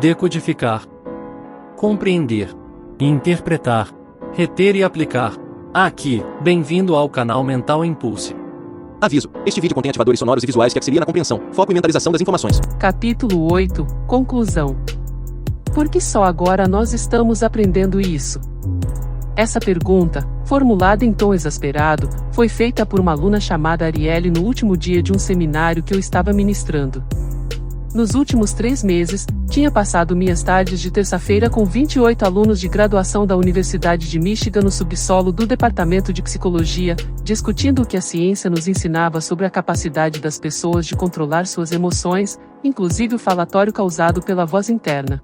decodificar, compreender, interpretar, reter e aplicar. Aqui, bem-vindo ao canal Mental Impulse. Aviso: este vídeo contém ativadores sonoros e visuais que auxiliam na compreensão, foco e mentalização das informações. Capítulo 8 – Conclusão. Por que só agora nós estamos aprendendo isso? Essa pergunta, formulada em tom exasperado, foi feita por uma aluna chamada Arielle no último dia de um seminário que eu estava ministrando. Nos últimos 3 meses, tinha passado minhas tardes de terça-feira com 28 alunos de graduação da Universidade de Michigan no subsolo do Departamento de Psicologia, discutindo o que a ciência nos ensinava sobre a capacidade das pessoas de controlar suas emoções, inclusive o falatório causado pela voz interna.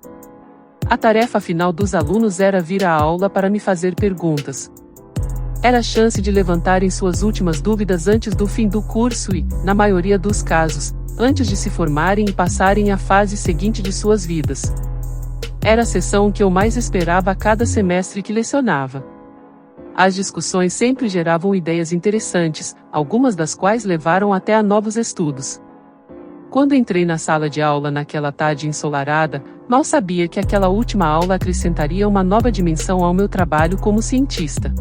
A tarefa final dos alunos era vir à aula para me fazer perguntas. Era a chance de levantarem suas últimas dúvidas antes do fim do curso e, na maioria dos casos, antes de se formarem e passarem à fase seguinte de suas vidas. Era a sessão que eu mais esperava a cada semestre que lecionava. As discussões sempre geravam ideias interessantes, algumas das quais levaram até a novos estudos. Quando entrei na sala de aula naquela tarde ensolarada, mal sabia que aquela última aula acrescentaria uma nova dimensão ao meu trabalho como cientista.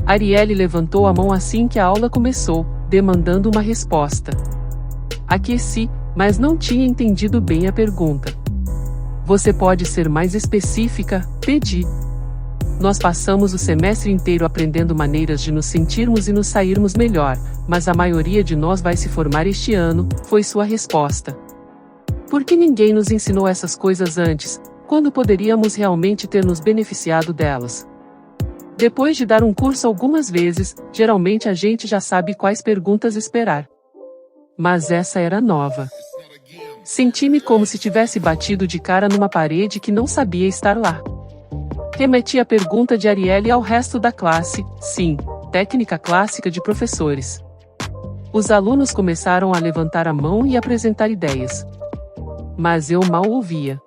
Arielle levantou a mão assim que a aula começou, demandando uma resposta. Aqueci, mas não tinha entendido bem a pergunta. Você pode ser mais específica? Pedi. Nós passamos o semestre inteiro aprendendo maneiras de nos sentirmos e nos sairmos melhor, mas a maioria de nós vai se formar este ano, foi sua resposta. Por que ninguém nos ensinou essas coisas antes, quando poderíamos realmente ter nos beneficiado delas? Depois de dar um curso algumas vezes, geralmente a gente já sabe quais perguntas esperar. Mas essa era nova. Senti-me como se tivesse batido de cara numa parede que não sabia estar lá. Remeti a pergunta de Arielle ao resto da classe, sim, técnica clássica de professores. Os alunos começaram a levantar a mão e apresentar ideias. Mas eu mal ouvia.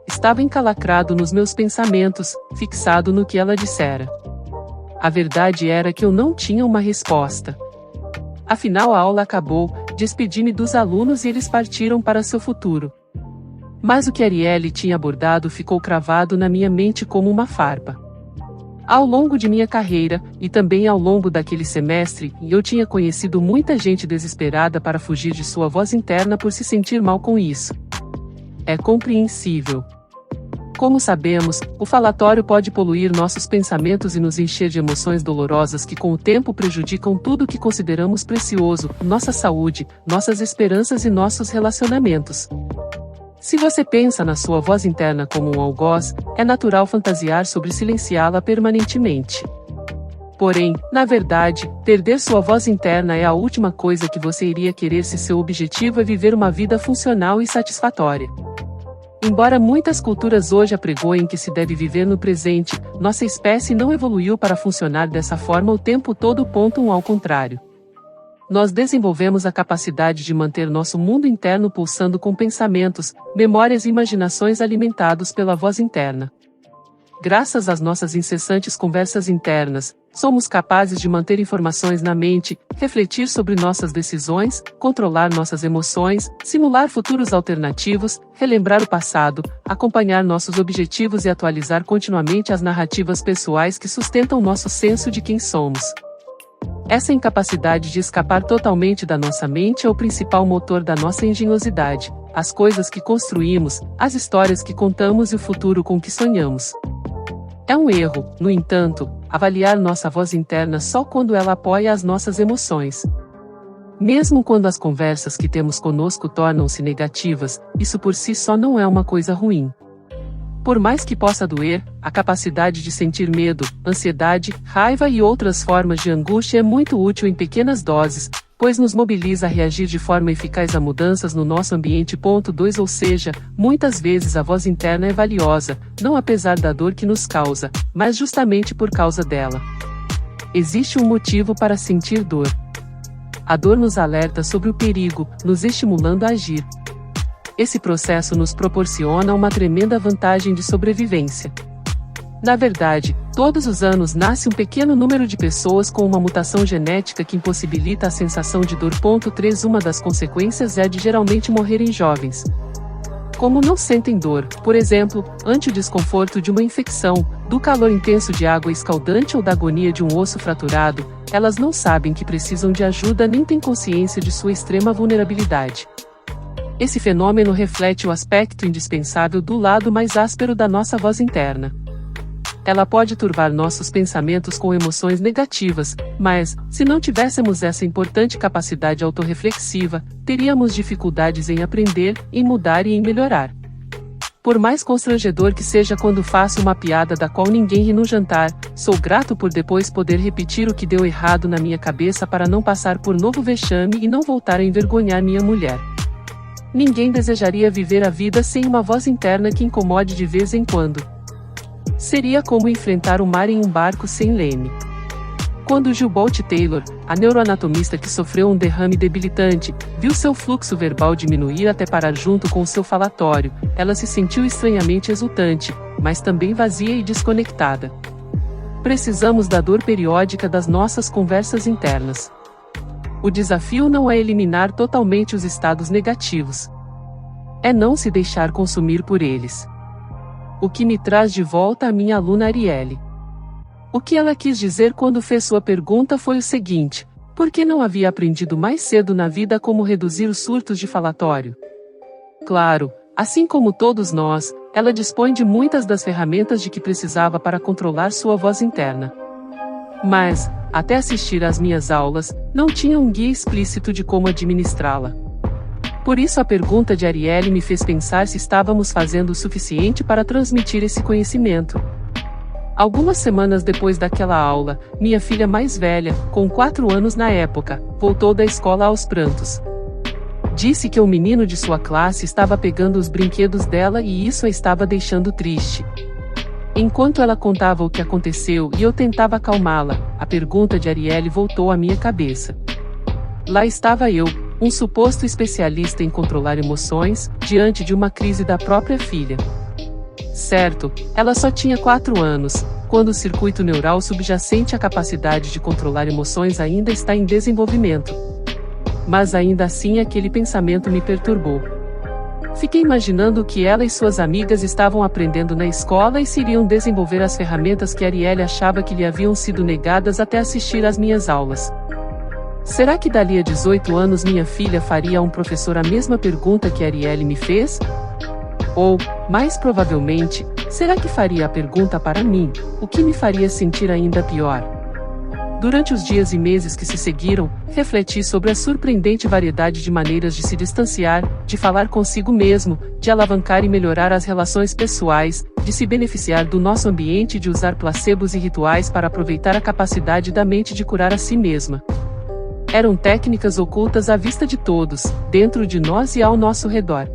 Estava encalacrado nos meus pensamentos, fixado no que ela dissera. A verdade era que eu não tinha uma resposta. Afinal a aula acabou, despedi-me dos alunos e eles partiram para seu futuro. Mas o que Arielle tinha abordado ficou cravado na minha mente como uma farpa. Ao longo de minha carreira, e também ao longo daquele semestre, eu tinha conhecido muita gente desesperada para fugir de sua voz interna por se sentir mal com isso. É compreensível. Como sabemos, o falatório pode poluir nossos pensamentos e nos encher de emoções dolorosas que com o tempo prejudicam tudo o que consideramos precioso, nossa saúde, nossas esperanças e nossos relacionamentos. Se você pensa na sua voz interna como um algoz, é natural fantasiar sobre silenciá-la permanentemente. Porém, na verdade, perder sua voz interna é a última coisa que você iria querer se seu objetivo é viver uma vida funcional e satisfatória. Embora muitas culturas hoje apregoem que se deve viver no presente, nossa espécie não evoluiu para funcionar dessa forma o tempo todo. Ao contrário. Nós desenvolvemos a capacidade de manter nosso mundo interno pulsando com pensamentos, memórias e imaginações alimentados pela voz interna. Graças às nossas incessantes conversas internas, somos capazes de manter informações na mente, refletir sobre nossas decisões, controlar nossas emoções, simular futuros alternativos, relembrar o passado, acompanhar nossos objetivos e atualizar continuamente as narrativas pessoais que sustentam nosso senso de quem somos. Essa incapacidade de escapar totalmente da nossa mente é o principal motor da nossa engenhosidade, as coisas que construímos, as histórias que contamos e o futuro com que sonhamos. É um erro, no entanto, avaliar nossa voz interna só quando ela apoia as nossas emoções. Mesmo quando as conversas que temos conosco tornam-se negativas, isso por si só não é uma coisa ruim. Por mais que possa doer, a capacidade de sentir medo, ansiedade, raiva e outras formas de angústia é muito útil em pequenas doses, pois nos mobiliza a reagir de forma eficaz a mudanças no nosso ambiente. 2 Ou seja, muitas vezes a voz interna é valiosa, não apesar da dor que nos causa, mas justamente por causa dela. Existe um motivo para sentir dor. A dor nos alerta sobre o perigo, nos estimulando a agir. Esse processo nos proporciona uma tremenda vantagem de sobrevivência. Na verdade, todos os anos nasce um pequeno número de pessoas com uma mutação genética que impossibilita a sensação de dor. 3 Uma das consequências é de geralmente morrerem jovens. como não sentem dor, por exemplo, ante o desconforto de uma infecção, do calor intenso de água escaldante ou da agonia de um osso fraturado, elas não sabem que precisam de ajuda nem têm consciência de sua extrema vulnerabilidade. Esse fenômeno reflete o aspecto indispensável do lado mais áspero da nossa voz interna. Ela pode turvar nossos pensamentos com emoções negativas, mas, se não tivéssemos essa importante capacidade autorreflexiva, teríamos dificuldades em aprender, em mudar e em melhorar. Por mais constrangedor que seja quando faço uma piada da qual ninguém ri no jantar, sou grato por depois poder repetir o que deu errado na minha cabeça para não passar por novo vexame e não voltar a envergonhar minha mulher. Ninguém desejaria viver a vida sem uma voz interna que incomode de vez em quando. Seria como enfrentar o mar em um barco sem leme. Quando Jill Bolte Taylor, a neuroanatomista que sofreu um derrame debilitante, viu seu fluxo verbal diminuir até parar junto com o seu falatório, ela se sentiu estranhamente exultante, mas também vazia e desconectada. Precisamos da dor periódica das nossas conversas internas. O desafio não é eliminar totalmente os estados negativos. É não se deixar consumir por eles. O que me traz de volta a minha aluna Arielle. O que ela quis dizer quando fez sua pergunta foi o seguinte: por que não havia aprendido mais cedo na vida como reduzir os surtos de falatório? Claro, assim como todos nós, ela dispõe de muitas das ferramentas de que precisava para controlar sua voz interna. Mas, até assistir às minhas aulas, não tinha um guia explícito de como administrá-la. Por isso a pergunta de Arielle me fez pensar se estávamos fazendo o suficiente para transmitir esse conhecimento. Algumas semanas depois daquela aula, minha filha mais velha, com 4 anos na época, voltou da escola aos prantos. Disse que o menino de sua classe estava pegando os brinquedos dela e isso a estava deixando triste. Enquanto ela contava o que aconteceu e eu tentava acalmá-la, a pergunta de Arielle voltou à minha cabeça. Lá estava eu, um suposto especialista em controlar emoções, diante de uma crise da própria filha. Certo, ela só tinha 4 anos, quando o circuito neural subjacente à capacidade de controlar emoções ainda está em desenvolvimento. Mas ainda assim aquele pensamento me perturbou. Fiquei imaginando o que ela e suas amigas estavam aprendendo na escola e se iriam desenvolver as ferramentas que Arielle achava que lhe haviam sido negadas até assistir às minhas aulas. Será que dali a 18 anos minha filha faria a um professor a mesma pergunta que Arielle me fez? Ou, mais provavelmente, será que faria a pergunta para mim, o que me faria sentir ainda pior? Durante os dias e meses que se seguiram, refleti sobre a surpreendente variedade de maneiras de se distanciar, de falar consigo mesmo, de alavancar e melhorar as relações pessoais, de se beneficiar do nosso ambiente e de usar placebos e rituais para aproveitar a capacidade da mente de curar a si mesma. Eram técnicas ocultas à vista de todos, dentro de nós e ao nosso redor.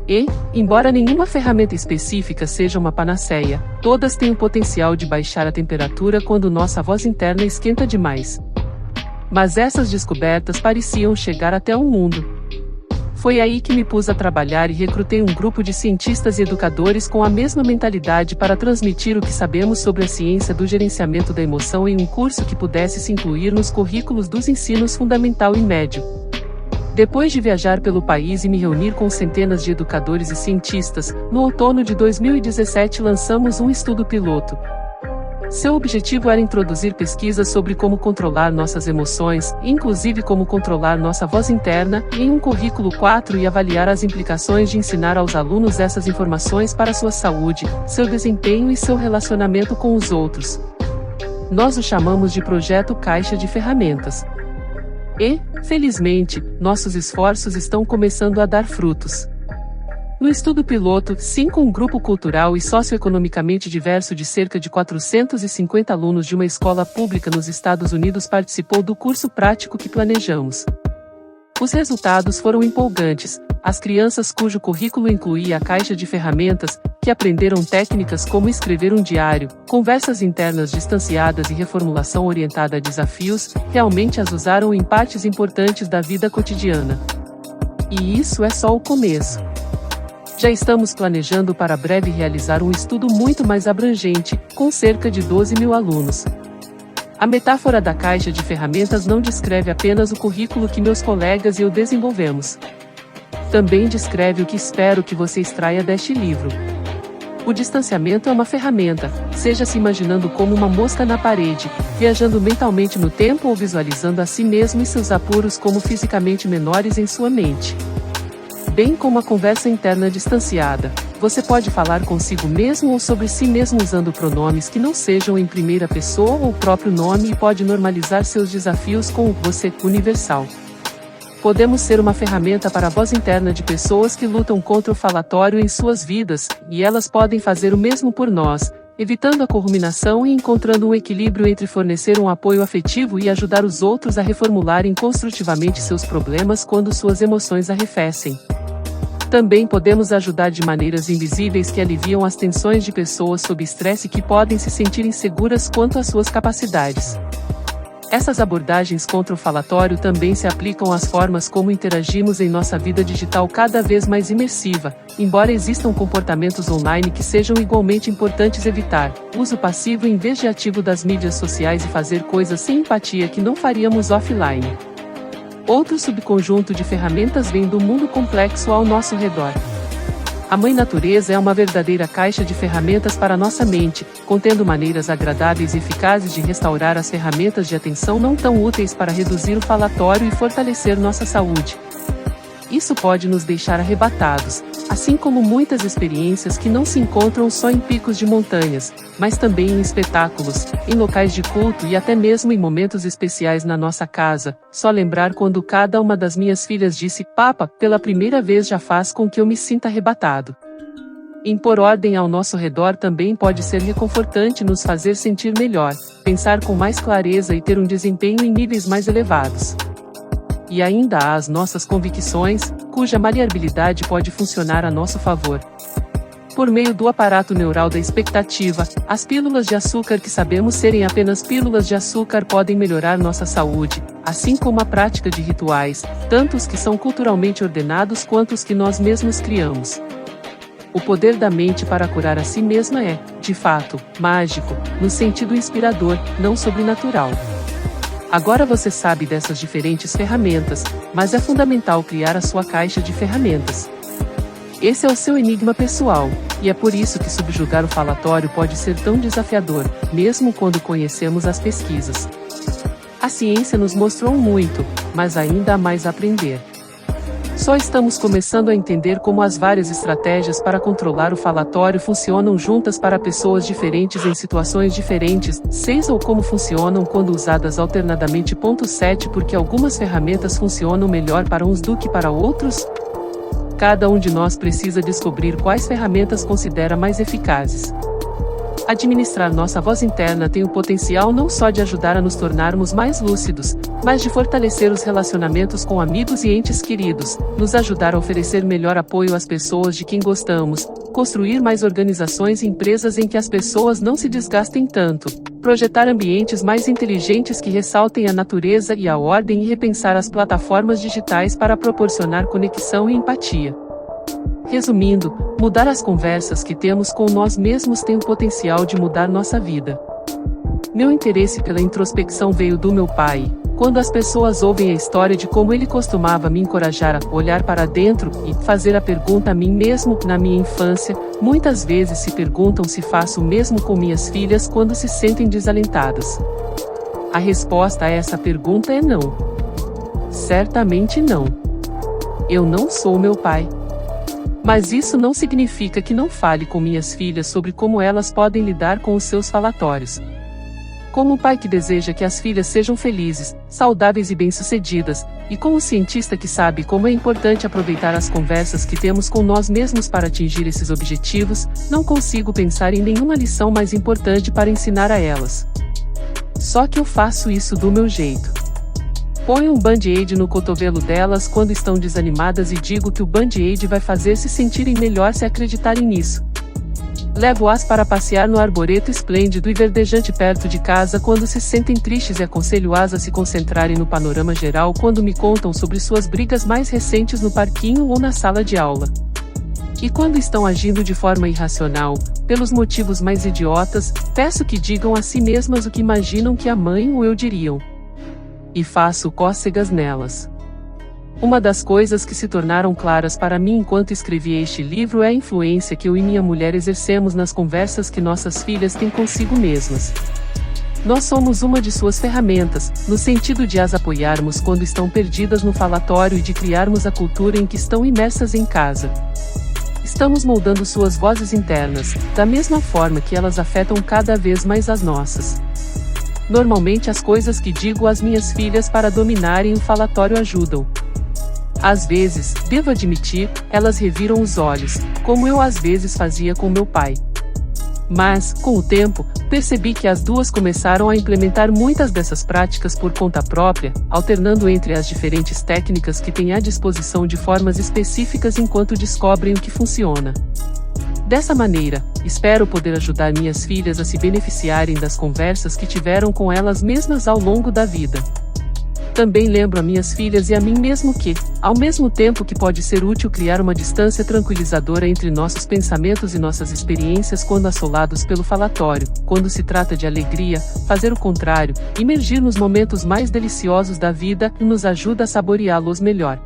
E, embora nenhuma ferramenta específica seja uma panaceia, todas têm o potencial de baixar a temperatura quando nossa voz interna esquenta demais. Mas essas descobertas pareciam chegar até o mundo. Foi aí que me pus a trabalhar e recrutei um grupo de cientistas e educadores com a mesma mentalidade para transmitir o que sabemos sobre a ciência do gerenciamento da emoção em um curso que pudesse se incluir nos currículos dos ensinos fundamental e médio. Depois de viajar pelo país e me reunir com centenas de educadores e cientistas, no outono de 2017 lançamos um estudo piloto. Seu objetivo era introduzir pesquisas sobre como controlar nossas emoções, inclusive como controlar nossa voz interna, em um currículo 4 e avaliar as implicações de ensinar aos alunos essas informações para sua saúde, seu desempenho e seu relacionamento com os outros. Nós o chamamos de Projeto Caixa de Ferramentas. E, felizmente, nossos esforços estão começando a dar frutos. No estudo piloto, um grupo cultural e socioeconomicamente diverso de cerca de 450 alunos de uma escola pública nos Estados Unidos participou do curso prático que planejamos. Os resultados foram empolgantes. As crianças cujo currículo incluía a caixa de ferramentas, que aprenderam técnicas como escrever um diário, conversas internas distanciadas e reformulação orientada a desafios, realmente as usaram em partes importantes da vida cotidiana. E isso é só o começo. Já estamos planejando para breve realizar um estudo muito mais abrangente, com cerca de 12.000 alunos. A metáfora da caixa de ferramentas não descreve apenas o currículo que meus colegas e eu desenvolvemos. também descreve o que espero que você extraia deste livro. O distanciamento é uma ferramenta, seja se imaginando como uma mosca na parede, viajando mentalmente no tempo ou visualizando a si mesmo e seus apuros como fisicamente menores em sua mente. Bem como a conversa interna distanciada, você pode falar consigo mesmo ou sobre si mesmo usando pronomes que não sejam em primeira pessoa ou o próprio nome e pode normalizar seus desafios com o você universal. Podemos ser uma ferramenta para a voz interna de pessoas que lutam contra o falatório em suas vidas, e elas podem fazer o mesmo por nós, evitando a ruminação e encontrando um equilíbrio entre fornecer um apoio afetivo e ajudar os outros a reformularem construtivamente seus problemas quando suas emoções arrefecem. Também podemos ajudar de maneiras invisíveis que aliviam as tensões de pessoas sob estresse que podem se sentir inseguras quanto às suas capacidades. Essas abordagens contra o falatório também se aplicam às formas como interagimos em nossa vida digital cada vez mais imersiva, embora existam comportamentos online que sejam igualmente importantes evitar, uso passivo em vez de ativo das mídias sociais e fazer coisas sem empatia que não faríamos offline. Outro subconjunto de ferramentas vem do mundo complexo ao nosso redor. A Mãe Natureza é uma verdadeira caixa de ferramentas para nossa mente, contendo maneiras agradáveis e eficazes de restaurar as ferramentas de atenção não tão úteis para reduzir o falatório e fortalecer nossa saúde. Isso pode nos deixar arrebatados, assim como muitas experiências que não se encontram só em picos de montanhas, mas também em espetáculos, em locais de culto e até mesmo em momentos especiais na nossa casa. Só lembrar quando cada uma das minhas filhas disse "Papa" pela primeira vez já faz com que eu me sinta arrebatado. Impor ordem ao nosso redor também pode ser reconfortante, nos fazer sentir melhor, pensar com mais clareza e ter um desempenho em níveis mais elevados. E ainda há as nossas convicções, cuja maleabilidade pode funcionar a nosso favor. Por meio do aparato neural da expectativa, as pílulas de açúcar que sabemos serem apenas pílulas de açúcar podem melhorar nossa saúde, assim como a prática de rituais, tanto os que são culturalmente ordenados quanto os que nós mesmos criamos. O poder da mente para curar a si mesma é, de fato, mágico, no sentido inspirador, não sobrenatural. Agora você sabe dessas diferentes ferramentas, mas é fundamental criar a sua caixa de ferramentas. Esse é o seu enigma pessoal, e é por isso que subjugar o falatório pode ser tão desafiador, mesmo quando conhecemos as pesquisas. A ciência nos mostrou muito, mas ainda há mais a aprender. Só estamos começando a entender como as várias estratégias para controlar o falatório funcionam juntas para pessoas diferentes em situações diferentes, ou como funcionam quando usadas alternadamente. 7 Porque algumas ferramentas funcionam melhor para uns do que para outros? Cada um de nós precisa descobrir quais ferramentas considera mais eficazes. Administrar nossa voz interna tem o potencial não só de ajudar a nos tornarmos mais lúcidos, mas de fortalecer os relacionamentos com amigos e entes queridos, nos ajudar a oferecer melhor apoio às pessoas de quem gostamos, construir mais organizações e empresas em que as pessoas não se desgastem tanto, projetar ambientes mais inteligentes que ressaltem a natureza e a ordem e repensar as plataformas digitais para proporcionar conexão e empatia. Resumindo, mudar as conversas que temos com nós mesmos tem o potencial de mudar nossa vida. Meu interesse pela introspecção veio do meu pai, quando as pessoas ouvem a história de como ele costumava me encorajar a olhar para dentro e fazer a pergunta a mim mesmo. Na minha infância, muitas vezes se perguntam se faço o mesmo com minhas filhas quando se sentem desalentadas. A resposta a essa pergunta é não. Certamente não. Eu não sou meu pai. Mas isso não significa que não fale com minhas filhas sobre como elas podem lidar com os seus falatórios. Como um pai que deseja que as filhas sejam felizes, saudáveis e bem-sucedidas, e como cientista que sabe como é importante aproveitar as conversas que temos com nós mesmos para atingir esses objetivos, não consigo pensar em nenhuma lição mais importante para ensinar a elas. Só que eu faço isso do meu jeito. Ponho um band-aid no cotovelo delas quando estão desanimadas e digo que o band-aid vai fazer se sentirem melhor se acreditarem nisso. Levo-as para passear no arboreto esplêndido e verdejante perto de casa quando se sentem tristes e aconselho-as a se concentrarem no panorama geral quando me contam sobre suas brigas mais recentes no parquinho ou na sala de aula. E quando estão agindo de forma irracional, pelos motivos mais idiotas, peço que digam a si mesmas o que imaginam que a mãe ou eu diriam. E faço cócegas nelas. Uma das coisas que se tornaram claras para mim enquanto escrevia este livro é a influência que eu e minha mulher exercemos nas conversas que nossas filhas têm consigo mesmas. Nós somos uma de suas ferramentas, no sentido de as apoiarmos quando estão perdidas no falatório e de criarmos a cultura em que estão imersas em casa. Estamos moldando suas vozes internas, da mesma forma que elas afetam cada vez mais as nossas. Normalmente as coisas que digo às minhas filhas para dominarem o falatório ajudam. Às vezes, devo admitir, elas reviram os olhos, como eu às vezes fazia com meu pai. Mas, com o tempo, percebi que as duas começaram a implementar muitas dessas práticas por conta própria, alternando entre as diferentes técnicas que têm à disposição de formas específicas enquanto descobrem o que funciona. Dessa maneira, espero poder ajudar minhas filhas a se beneficiarem das conversas que tiveram com elas mesmas ao longo da vida. Também lembro a minhas filhas e a mim mesmo que, ao mesmo tempo que pode ser útil criar uma distância tranquilizadora entre nossos pensamentos e nossas experiências quando assolados pelo falatório, quando se trata de alegria, fazer o contrário, imergir nos momentos mais deliciosos da vida, nos ajuda a saboreá-los melhor.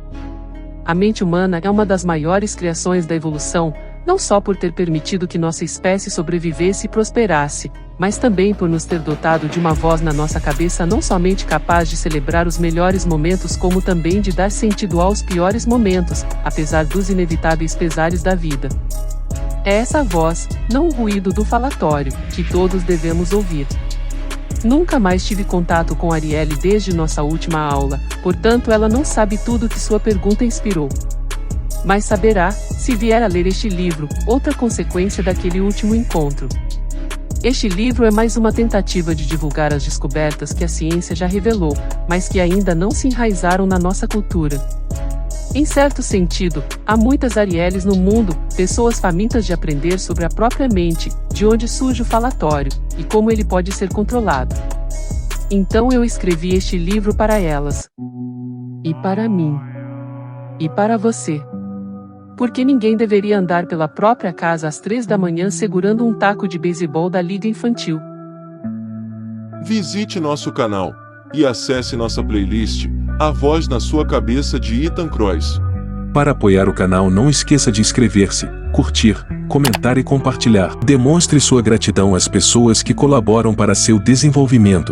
A mente humana é uma das maiores criações da evolução, não só por ter permitido que nossa espécie sobrevivesse e prosperasse, mas também por nos ter dotado de uma voz na nossa cabeça não somente capaz de celebrar os melhores momentos como também de dar sentido aos piores momentos, apesar dos inevitáveis pesares da vida. É essa voz, não o ruído do falatório, que todos devemos ouvir. Nunca mais tive contato com Arielle desde nossa última aula, portanto ela não sabe tudo que sua pergunta inspirou. Mas saberá, se vier a ler este livro, outra consequência daquele último encontro. Este livro é mais uma tentativa de divulgar as descobertas que a ciência já revelou, mas que ainda não se enraizaram na nossa cultura. Em certo sentido, há muitas Arielles no mundo, pessoas famintas de aprender sobre a própria mente, de onde surge o falatório, e como ele pode ser controlado. Então eu escrevi este livro para elas. E para mim. E para você. Porque ninguém deveria andar pela própria casa às 3 da manhã segurando um taco de beisebol da Liga Infantil. Visite nosso canal e acesse nossa playlist A Voz na Sua Cabeça de Ethan Krois. Para apoiar o canal, não esqueça de inscrever-se, curtir, comentar e compartilhar. Demonstre sua gratidão às pessoas que colaboram para seu desenvolvimento.